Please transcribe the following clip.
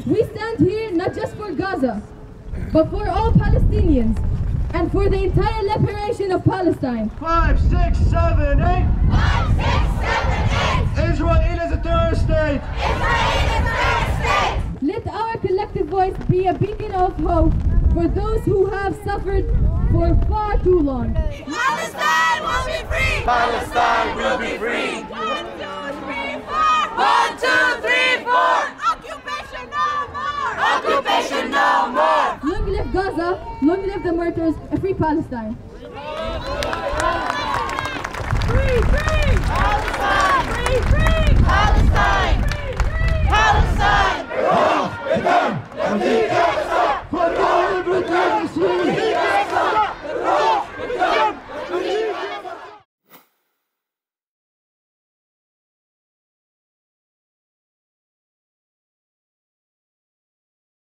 We stand here not just for Gaza, but for all Palestinians and for the entire liberation of Palestine. 5, 6, 7, 8. 5, 6, 7, 8. Israel is a terrorist state. Israel is a terrorist state. Let our collective voice be a beacon of hope for those who have suffered for far too long. Palestine will be free. Palestine will be free. 1, 2, 3, 4. 1, 2, 3, 4. Occupation no more. Occupation no more. Long live Gaza, long live the martyrs, and free Palestine. Free, free.